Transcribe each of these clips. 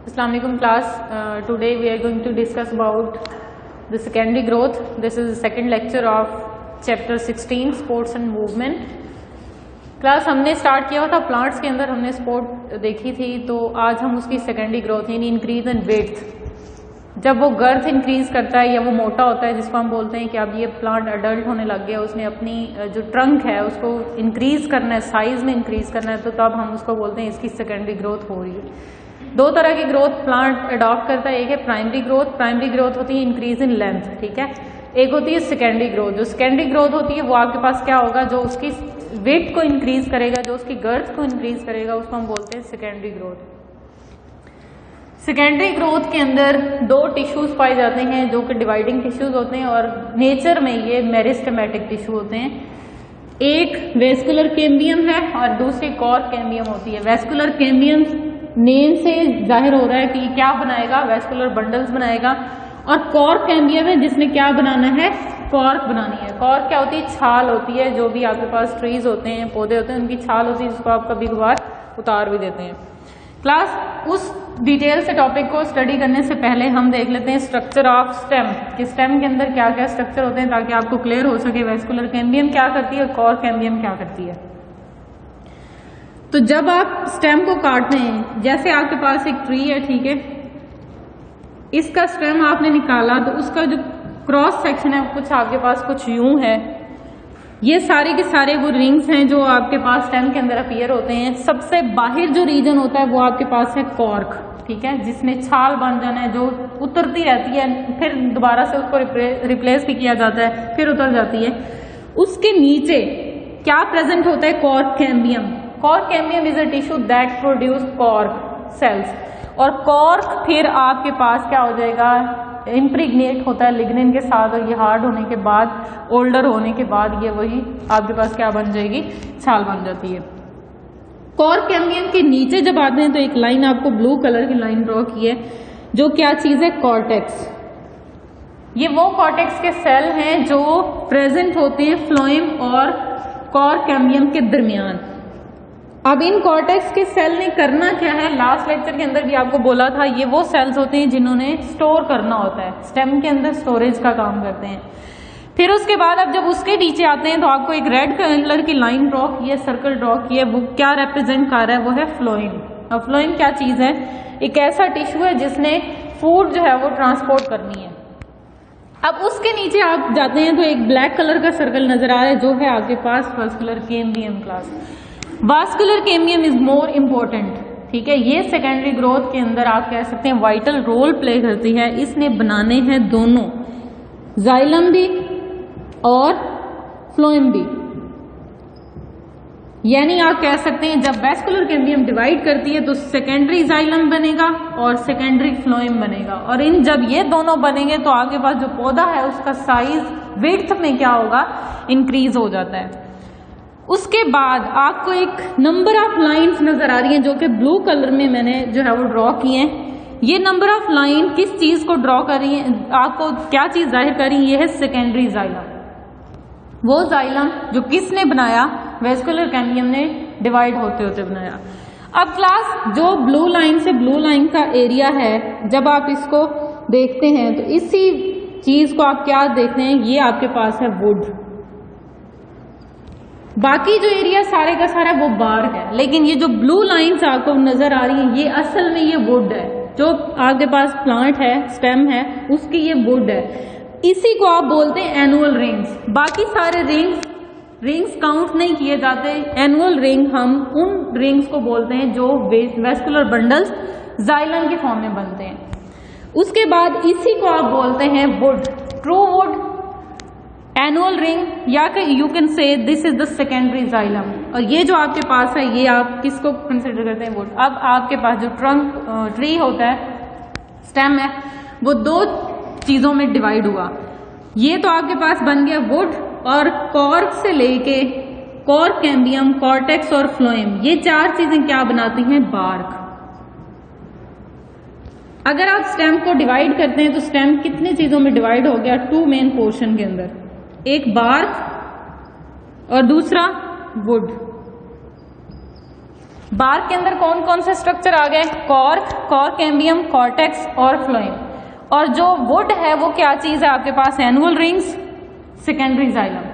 Assalamualaikum class. Today we are going to discuss about the secondary growth. This is the second lecture of chapter 16 sports and movement. Class हमने start किया था plants के अंदर, हमने sport देखी थी, तो आज हम उसकी सेकेंडरी ग्रोथ यानी इंक्रीज इन वेट, जब वो गर्थ इंक्रीज करता है या वो मोटा होता है, जिसको हम बोलते हैं कि अब ये प्लांट अडल्ट होने लग गया, उसने अपनी जो ट्रंक है उसको इंक्रीज करना है, साइज में इंक्रीज करना है, तो तब हम उसको बोलते हैं इसकी सेकेंडरी ग्रोथ हो रही है। दो तरह की ग्रोथ प्लांट अडॉप्ट करता है, एक है प्राइमरी ग्रोथ। प्राइमरी ग्रोथ होती है इंक्रीज इन लेंथ, ठीक है। एक होती है सेकेंडरी ग्रोथ। जो सेकेंडरी ग्रोथ होती है वो आपके पास क्या होगा, जो उसकी वेट को इंक्रीज करेगा, जो उसकी गर्थ को इंक्रीज करेगा, उसको हम बोलते हैं सेकेंडरी ग्रोथ। सेकेंडरी ग्रोथ के अंदर दो टिश्यूज पाए जाते हैं जो कि डिवाइडिंग टिश्यूज होते हैं, और नेचर में ये मेरिस्टेमेटिक टिश्यू होते हैं। एक वेस्कुलर कैम्बियम है और दूसरी कॉर्क कैम्बियम होती है। वेस्कुलर कैम्बियम नेम से जाहिर हो रहा है कि क्या बनाएगा, वेस्कुलर बंडल्स बनाएगा, और कॉर्क कैम्बियम है जिसने क्या बनाना है, कॉर्क बनानी है। कॉर्क क्या होती है, छाल होती है। जो भी आपके पास ट्रीज होते हैं, पौधे होते हैं, उनकी छाल होती है, जिसको आप कभी कभार उतार भी देते हैं। क्लास उस डिटेल से टॉपिक को स्टडी करने से पहले हम देख लेते हैं स्ट्रक्चर ऑफ स्टेम, कि स्टेम के अंदर क्या क्या स्ट्रक्चर होते हैं, ताकि आपको क्लियर हो सके वेस्कुलर कैम्बियम क्या करती है और कॉर्क कैम्बियम क्या करती है। तो जब आप स्टेम को काटते हैं, जैसे आपके पास एक ट्री है, ठीक है, इसका स्टेम आपने निकाला, तो उसका जो क्रॉस सेक्शन है कुछ आपके पास कुछ यूं है। ये सारे के सारे वो रिंग्स हैं जो आपके पास स्टेम के अंदर अपीयर होते हैं। सबसे बाहर जो रीजन होता है वो आपके पास है कॉर्क, ठीक है, जिसने छाल बन जाना है, जो उतरती रहती है, फिर दोबारा से उसको रिप्लेस भी किया जाता है, फिर उतर जाती है। उसके नीचे क्या प्रेजेंट होता है, cork cambium. Cork cambium is a tissue that produce cork cells, और कॉर्क फिर आपके पास क्या हो जाएगा, इम्प्रीग्नेट होता है लिग्निन के साथ, और ये हार्ड होने के बाद, ओल्डर होने के बाद, ये वही आपके पास क्या बन जाएगी, छाल बन जाती है। कॉर्क कैम्बियम के नीचे जब आते हैं तो एक लाइन आपको ब्लू कलर की लाइन ड्रॉ की है, जो क्या चीज है, कॉर्टेक्स। ये वो कॉर्टेक्स के सेल हैं जो प्रेजेंट होते हैं फ्लोएम और कॉर्क कैम्बियम के दरमियान। अब इन कॉर्टेक्स के सेल ने करना क्या है, लास्ट लेक्चर के अंदर भी आपको बोला था, ये वो सेल्स होते हैं जिन्होंने स्टोर करना होता है, स्टेम के अंदर स्टोरेज का काम करते हैं। फिर उसके बाद अब जब उसके नीचे आते हैं तो आपको एक रेड कलर की लाइन ड्रॉ की है, सर्कल ड्रॉ की है, वो क्या रिप्रेजेंट कर रहा है, वो है फ्लोएम। अब फ्लोएम क्या चीज है, एक ऐसा टिश्यू है जिसने फूड जो है वो ट्रांसपोर्ट करनी है। अब उसके नीचे आप जाते हैं तो एक ब्लैक कलर का सर्कल नजर आ रहा है, जो है आपके पास vascular cambium. Class vascular cambium is more important, ठीक है। ये सेकेंडरी ग्रोथ के अंदर आप कह सकते हैं वाइटल रोल प्ले करती है। इसने बनाने हैं दोनों, जाइलम भी और फ्लोएम भी। यानी आप कह सकते हैं जब वेस्कुलर कैम्बियम डिवाइड करती है तो सेकेंडरी जाइलम बनेगा और सेकेंडरी फ्लोएम बनेगा, और इन जब ये दोनों बनेंगे तो आगे पास जो पौधा है उसका साइज विड्थ में क्या होगा, इंक्रीज हो जाता है। उसके बाद आपको एक नंबर ऑफ लाइंस नजर आ रही हैं जो कि ब्लू कलर में मैंने जो है वो ड्रॉ किए हैं। ये नंबर ऑफ लाइन किस चीज को ड्रॉ कर रही है, आपको क्या चीज जाहिर कर रही है, ये है सेकेंडरी जाइलम। वो जाइलम जो किसने बनाया, वेस्कुलर कैम्बियम ने डिवाइड होते होते बनाया। अब क्लास जो ब्लू लाइन से ब्लू लाइन का एरिया है, जब आप इसको देखते हैं तो इसी चीज को आप क्या देखते हैं, ये आपके पास है वुड। बाकी जो एरिया सारे का सारा वो बार्क है, लेकिन ये जो ब्लू लाइंस आपको नजर आ रही हैं ये असल में ये वुड है। जो आपके पास प्लांट है, स्टेम है, उसकी ये वुड है। इसी को आप बोलते हैं एनुअल रिंग्स। बाकी सारे रिंग्स काउंट नहीं किए जाते। एनुअल रिंग हम उन रिंग्स को बोलते हैं जो वेस्कुलर बंडल्स जाइलम के फॉर्म में बनते हैं। उसके बाद इसी को आप बोलते हैं wood, true wood, annual ring, या you can say this is the secondary xylem. और ये जो आपके पास है ये आप किसको कंसिडर करते हैं, वुड। अब आपके पास जो ट्री होता है, स्टेम है, वो दो चीजों में डिवाइड हुआ। ये तो आपके पास बन गया वुड, और कॉर्क से लेके कॉर्क कैम्बियम, कॉर्टेक्स और फ्लोएम, ये चार चीजें क्या बनाती हैं, बार्क। अगर आप स्टेम को डिवाइड करते हैं तो स्टेम कितने चीजों में डिवाइड हो गया, टू मेन पोर्शन के अंदर, एक बार्क और दूसरा वुड। बार्क के अंदर कौन कौन से स्ट्रक्चर आ गए? कॉर्क, कॉर्क कैम्बियम, कॉर्टेक्स और फ्लोएम। और जो वुड है वो क्या चीज है आपके पास? Annual rings, secondary xylem.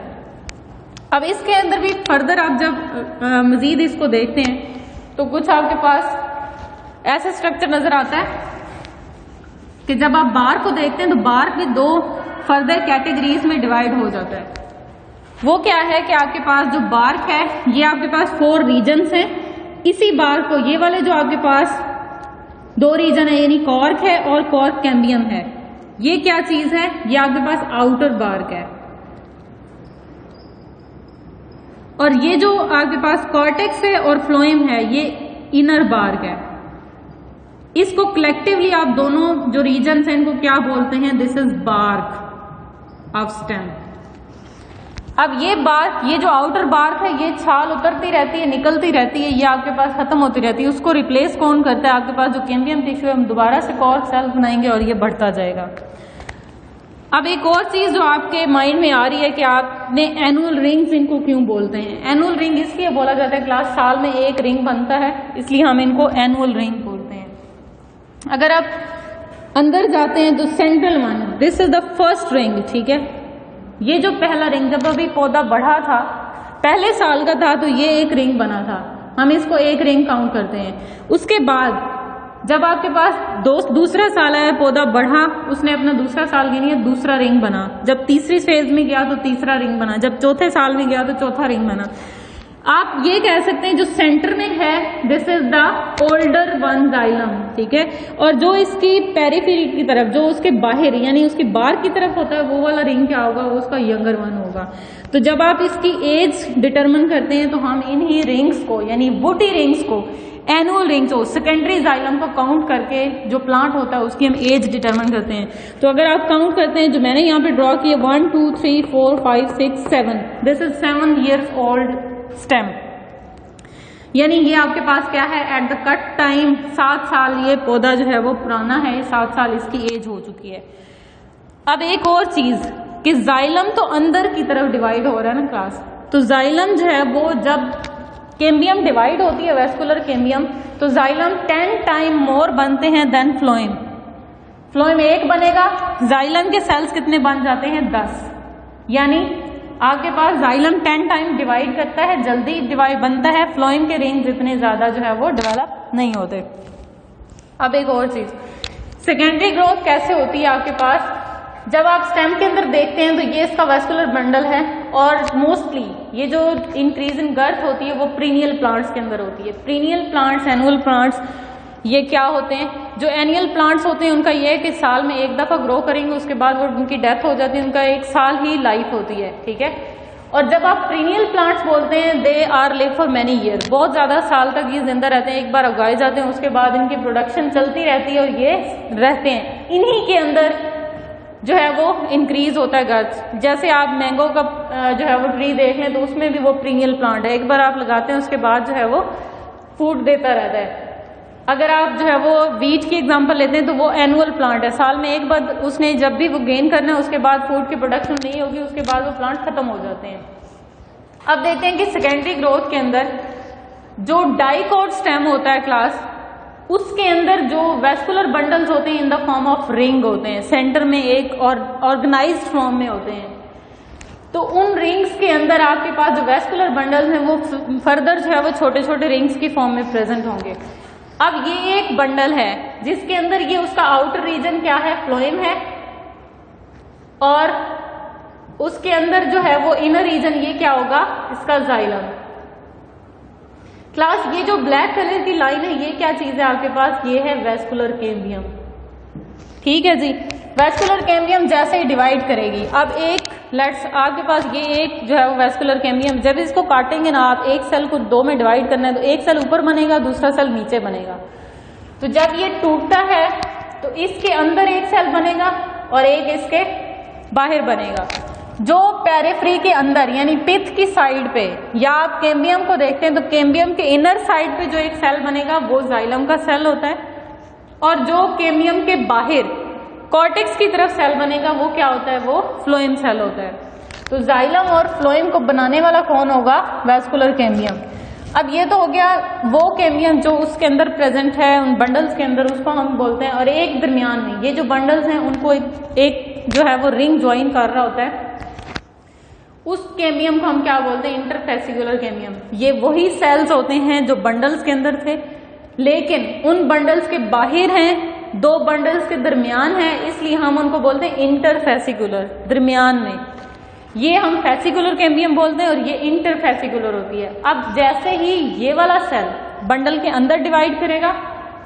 अब इसके अंदर भी फर्दर आप जब मजीद इसको देखते हैं तो कुछ आपके पास ऐसा स्ट्रक्चर नजर आता है कि जब आप बार्क को देखते हैं तो बार्क भी दो फर्दर कैटेगरीज में डिवाइड हो जाता है। वो क्या है कि आपके पास जो बार्क है ये आपके पास 4 रीजन्स हैं। इसी बार्क को, ये वाले जो आपके पास 2 रीजन है यानी कॉर्क है और कॉर्क कैम्बियम है, ये क्या चीज है? ये आपके पास आउटर बार्क है। और ये जो आपके पास कॉर्टेक्स है और फ्लोएम है ये इनर बार्क है। इसको कलेक्टिवली आप दोनों जो रीजन्स हैं इनको क्या बोलते हैं? This is bark of stem. अब ये बार्क, ये जो आउटर बार्क है ये छाल उतरती रहती है, निकलती रहती है, ये आपके पास खत्म होती रहती है। उसको रिप्लेस कौन करता है? आपके पास जो कैम्बियम टिश्यू है हम दोबारा से कॉर्क सेल बनाएंगे और ये बढ़ता जाएगा। अब एक और चीज जो आपके माइंड में आ रही है कि आपने एनुअल रिंग्स इनको क्यों बोलते हैं? एनुअल रिंग इसलिए बोला जाता है क्लास साल में एक रिंग बनता है इसलिए हम इनको एनुअल रिंग बोलते हैं। अगर आप अंदर जाते हैं तो central one, this is the first ring, ठीक है। ये जो पहला रिंग जब अभी पौधा बढ़ा था, पहले साल का था, तो ये एक रिंग बना था, हम इसको एक रिंग काउंट करते हैं। उसके बाद जब आपके पास दूसरा साल आया, पौधा बढ़ा, उसने अपना दूसरा साल गिनी, दूसरा रिंग बना। जब तीसरी फेज में गया तो तीसरा रिंग बना, जब चौथे साल में गया तो चौथा रिंग बना। आप ये कह सकते हैं जो सेंटर में है this is the older one xylem, ठीक है। और जो इसकी पेरिफेरी की तरफ, जो उसके बाहर यानी उसकी बाहर की तरफ होता है, वो वाला रिंग क्या होगा? वो उसका यंगर वन होगा। तो जब आप इसकी एज डिटरमिन करते हैं तो हम इन्हीं रिंग्स को यानी वुडी रिंग्स को एनुअल रिंग्स हो सेकेंडरी जाइलम को काउंट करके जो प्लांट होता है उसकी हम एज डिटरमिन करते हैं। तो अगर आप काउंट करते हैं जो मैंने यहाँ पे ड्रॉ किया 1 2 3 4 5 6 7, this is 7 years old stem, यानी ये आपके पास क्या है? एट द कट टाइम 7 साल ये पौधा जो है वो पुराना है, 7 साल इसकी एज हो चुकी है। अब एक और चीज कि जाइलम तो अंदर की तरफ डिवाइड हो रहा है ना क्लास, तो जाइलम जो है वो जब कैम्बियम डिवाइड होती है वेस्कुलर कैम्बियम, तो जाइलम 10 टाइम मोर बनते हैं देन फ्लोएम। फ्लोएम 1 बनेगा, जाइलम के सेल्स कितने बन जाते हैं? 10। यानी आपके पास जाइलम 10 टाइम डिवाइड करता है, जल्दी डिवाइड बनता है, फ्लोएम के रिंग्स इतने ज्यादा जो है वो डेवलप नहीं होते। अब एक और चीज, सेकेंडरी ग्रोथ कैसे होती है आपके पास? जब आप स्टेम के अंदर देखते हैं तो ये इसका वेस्कुलर बंडल है और मोस्टली ये जो इंक्रीज इन गर्थ होती है वो प्रीनियल प्लांट्स के अंदर होती है। प्रीनियल प्लांट्स, एनुअल प्लांट्स, ये क्या होते हैं? जो एनुअल प्लांट्स होते हैं उनका ये है कि साल में एक दफा ग्रो करेंगे, उसके बाद वो उनकी डेथ हो जाती है, उनका 1 साल ही लाइफ होती है, ठीक है। और जब आप प्रीनियल प्लांट्स बोलते हैं they are live for many year, बहुत ज्यादा साल तक ये जिंदा रहते हैं, एक बार उगाए जाते हैं उसके बाद इनकी प्रोडक्शन चलती रहती है और ये रहते हैं। इन्हीं के अंदर जो है वो इंक्रीज होता है गर्थ। जैसे आप मैंगो का जो है वो ट्री देख लें तो उसमें भी वो प्रीनियल प्लांट है, एक बार आप लगाते हैं उसके बाद जो है वो फ्रूट देता रहता है। अगर आप जो है वो वीट की एग्जांपल लेते हैं तो वो एनुअल प्लांट है, साल में एक बार उसने जब भी वो गेन करना है उसके बाद फूड की प्रोडक्शन नहीं होगी, उसके बाद वो प्लांट खत्म हो जाते हैं। अब देखते हैं कि सेकेंडरी ग्रोथ के अंदर जो डाइकोट स्टेम होता है क्लास, उसके अंदर जो वेस्कुलर बंडल्स होते हैं in the form of ring होते हैं, सेंटर में एक और ऑर्गेनाइज्ड फॉर्म में होते हैं। तो उन रिंग्स के अंदर आपके पास जो वेस्कुलर बंडल्स हैं वो फर्दर जो है वो छोटे छोटे रिंग्स की फॉर्म में प्रेजेंट होंगे। अब ये एक बंडल है जिसके अंदर ये उसका आउटर रीजन क्या है? फ्लोएम है, और उसके अंदर जो है वो इनर रीजन ये क्या होगा? इसका जाइलम। क्लास ये जो ब्लैक कलर की लाइन है ये क्या चीज है आपके पास? ये है वेस्कुलर कैम्बियम, ठीक है जी। वेस्कुलर कैम्बियम जैसे ही डिवाइड करेगी, अब एक लेट्स आपके पास ये एक जो है वो वेस्कुलर कैम्बियम, जब इसको काटेंगे ना आप, एक सेल को 2 में डिवाइड करना है तो एक सेल ऊपर बनेगा, दूसरा सेल नीचे बनेगा। तो जब ये टूटता है तो इसके अंदर एक सेल बनेगा और एक इसके बाहर बनेगा। जो पेरिफेरी के अंदर यानी पिथ की साइड पे, या आप कैम्बियम को देखते हैं तो कैम्बियम के इनर साइड पे जो एक सेल बनेगा वो जाइलम का सेल होता है, और जो कैम्बियम के बाहर कॉर्टेक्स की तरफ सेल बनेगा वो क्या होता है? वो फ्लोएम सेल होता है। तो जाइलम और फ्लोएम को बनाने वाला कौन होगा? Vascular cambium. अब ये तो हो गया वो कैम्बियम जो उसके अंदर प्रेजेंट है उन बंडल्स के अंदर, उसको हम बोलते हैं। और एक दरमियान में ये जो बंडल्स हैं उनको एक जो है वो रिंग ज्वाइन कर रहा होता है, उस कैम्बियम को हम क्या बोलते हैं, इंटरफेसिकुलर कैम्बियम। ये वही सेल्स होते हैं जो बंडल्स के अंदर थे, लेकिन उन बंडल्स के बाहर हैं, दो बंडल्स के दरमियान है, इसलिए हम उनको बोलते हैं इंटरफेसिकुलर, दरमियान में। ये हम फेसिकुलर कैम्बियम बोलते हैं और ये इंटरफेसिकुलर होती है। अब जैसे ही ये वाला सेल बंडल के अंदर डिवाइड करेगा,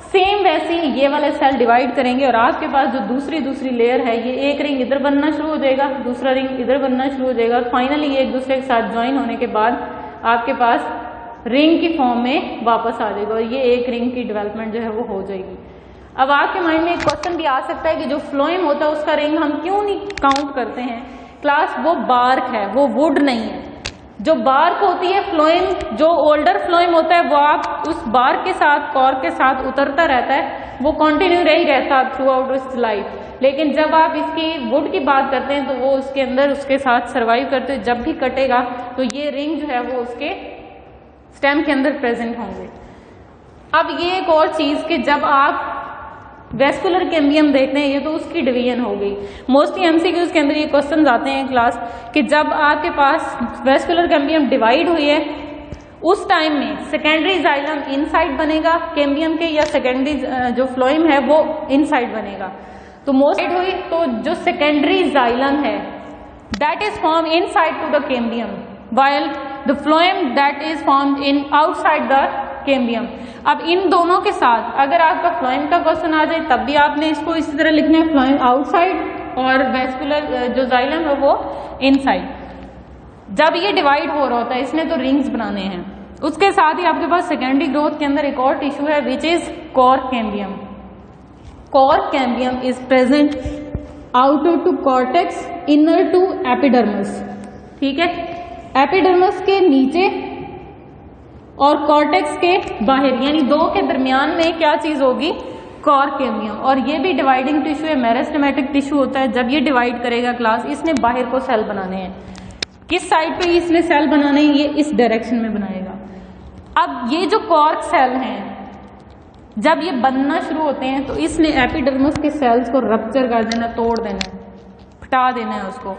सेम वैसे ही ये वाले सेल डिवाइड करेंगे और आपके पास जो दूसरी लेयर है, ये एक रिंग इधर बनना शुरू हो जाएगा, दूसरा रिंग इधर बनना शुरू हो जाएगा, फाइनली ये एक दूसरे के साथ ज्वाइन होने के बाद आपके पास रिंग की फॉर्म में वापस आ जाएगा और ये एक रिंग की डेवलपमेंट जो है वो हो जाएगी। अब आपके माइंड में एक क्वेश्चन भी आ सकता है कि जो फ्लोएम होता है उसका रिंग हम क्यों नहीं काउंट करते हैं क्लास, वो बार्क है, वो वुड नहीं है। जो बार्क होती है फ्लोएम, जो ओल्डर फ्लोएम होता है वो आप उस बार्क के साथ, कॉर्क के साथ उतरता रहता है, वो कंटिन्यू रही रहता थ्रू आउट इट्स लाइफ। लेकिन जब आप इसकी वुड की बात करते हैं तो वो उसके अंदर उसके साथ सर्वाइव करते हुए जब भी कटेगा तो ये रिंग जो है वो उसके स्टेम के अंदर प्रेजेंट होंगे। अब ये एक और चीज कि जब आप वेस्कुलर कैम्बियम देखते हैं, ये तो उसकी डिवीजन हो गई। मोस्टली एमसीक्यूज के अंदर ये क्वेश्चंस आते हैं क्लास कि जब आपके पास वेस्कुलर कैम्बियम डिवाइड हुई है उस टाइम में सेकेंडरी जाइलम इनसाइड बनेगा कैम्बियम के, या सेकेंडरी जो फ्लोएम है वो इनसाइड बनेगा। तो मोस्ट हुई तो जो सेकेंडरी जाइलम है that is form inside to the cambium, while the phloem that is form in outside the cambium. अब इन दोनों के साथ अगर आपका फ्लोएम का क्वेश्चन आ जाए तब भी आपने इसको इसी तरह लिखना है, फ्लोएम आउटसाइड और वेस्कुलर जो जाइलम है वो इनसाइड। जब ये डिवाइड हो रहा होता है इसने तो रिंग्स बनाने हैं। उसके साथ ही आपके पास सेकेंडरी ग्रोथ के अंदर एक और टिश्यू है which is cork cambium. Cork cambium is present outer to cortex, inner to epidermis. ठीक है, एपिडर्मस के नीचे और कॉर्टेक्स के बाहर, यानी दो के दरमियान में क्या चीज होगी, कॉर्क कैम्बियम। और ये भी डिवाइडिंग टिश्यू है, मेरिस्टेमेटिक टिश्यू होता है। जब ये डिवाइड करेगा क्लास, इसने बाहर को सेल बनाने हैं। किस साइड पे इसने सेल बनाने हैं, ये इस डायरेक्शन में बनाएगा। अब ये जो कॉर्क सेल हैं जब ये बनना शुरू होते हैं तो इसने एपिडर्मस के सेल्स को रप्चर कर देना, तोड़ देना है, फटा देना है उसको।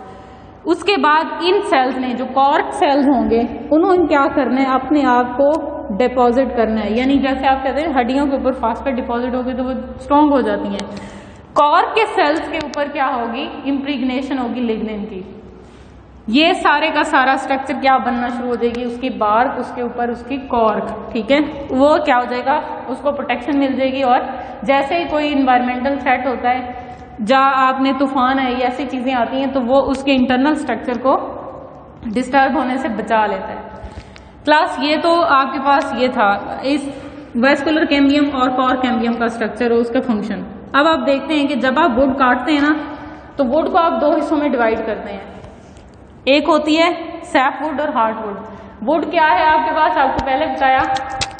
उसके बाद इन सेल्स ने, जो कॉर्क सेल्स होंगे, उन्होंने क्या करना है, अपने आप को डिपॉजिट करना है। यानी जैसे आप कहते हैं हड्डियों के ऊपर फास्फेट डिपॉजिट होगी तो वो स्ट्रॉन्ग हो जाती हैं, कॉर्क के सेल्स के ऊपर क्या होगी, इम्प्रीग्नेशन होगी लिग्निन की। ये सारे का सारा स्ट्रक्चर क्या बनना शुरू हो जाएगी, उसकी बार्क, उसके ऊपर उसकी कॉर्क। ठीक है, वो क्या हो जाएगा, उसको प्रोटेक्शन मिल जाएगी। और जैसे ही कोई इन्वायरमेंटल थ्रेट होता है, जहाँ आपने तूफान है, ये ऐसी चीजें आती हैं, तो वो उसके इंटरनल स्ट्रक्चर को डिस्टर्ब होने से बचा लेता है। क्लास ये तो आपके पास ये था इस वेस्कुलर कैम्बियम और कॉर्क कैम्बियम का स्ट्रक्चर और उसका फंक्शन। अब आप देखते हैं कि जब आप वुड काटते हैं ना, तो वुड को आप दो हिस्सों में डिवाइड करते हैं। एक होती है सैप वुड और हार्ड वुड। वुड क्या है आपके पास, आपको पहले बताया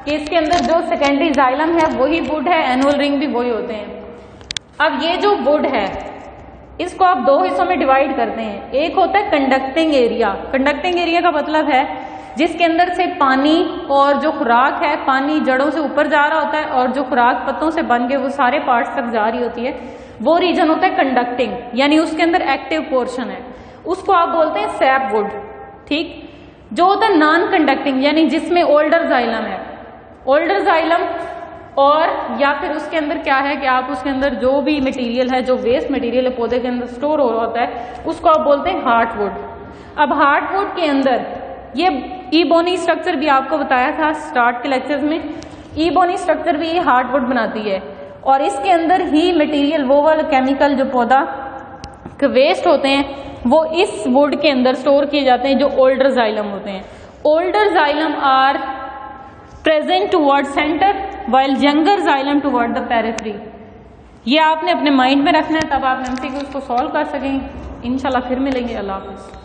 कि इसके अंदर जो सेकेंडरी जाइलम है वही वुड है, एनुअल रिंग भी वही होते हैं। अब ये जो वुड है इसको आप दो हिस्सों में डिवाइड करते हैं। एक होता है कंडक्टिंग एरिया। कंडक्टिंग एरिया का मतलब है जिसके अंदर से पानी और जो खुराक है, पानी जड़ों से ऊपर जा रहा होता है और जो खुराक पत्तों से बन के वो सारे पार्ट्स तक जा रही होती है, वो रीजन होता है कंडक्टिंग, यानी उसके अंदर एक्टिव पोर्शन है, उसको आप बोलते हैं सैप वुड। ठीक, जो होता है नॉन कंडक्टिंग, यानी जिसमें ओल्डर जाइलम है, ओल्डर जाइलम, और या फिर उसके अंदर क्या है कि आप उसके अंदर जो भी मटेरियल है, जो वेस्ट मटेरियल है पौधे के अंदर स्टोर हो रहा होता है, उसको आप बोलते हैं हार्डवुड। अब हार्डवुड के अंदर ये ई बोनी स्ट्रक्चर भी आपको बताया था स्टार्ट के लेक्चर्स में, ई बोनी स्ट्रक्चर भी ये हार्डवुड बनाती है और इसके अंदर ही मटेरियल, वो वाला केमिकल जो पौधा के वेस्ट होते हैं वो इस वुड के अंदर स्टोर किए जाते हैं, जो ओल्डर जाइलम होते हैं। Older xylem are present toward centre while younger xylem toward the periphery। ये आपने अपने माइंड में रखना है, तब आप एमसीक्यूज को सॉल्व कर सकेंगे। इंशाल्लाह फिर मिलेंगे। अल्लाह हाफिज़।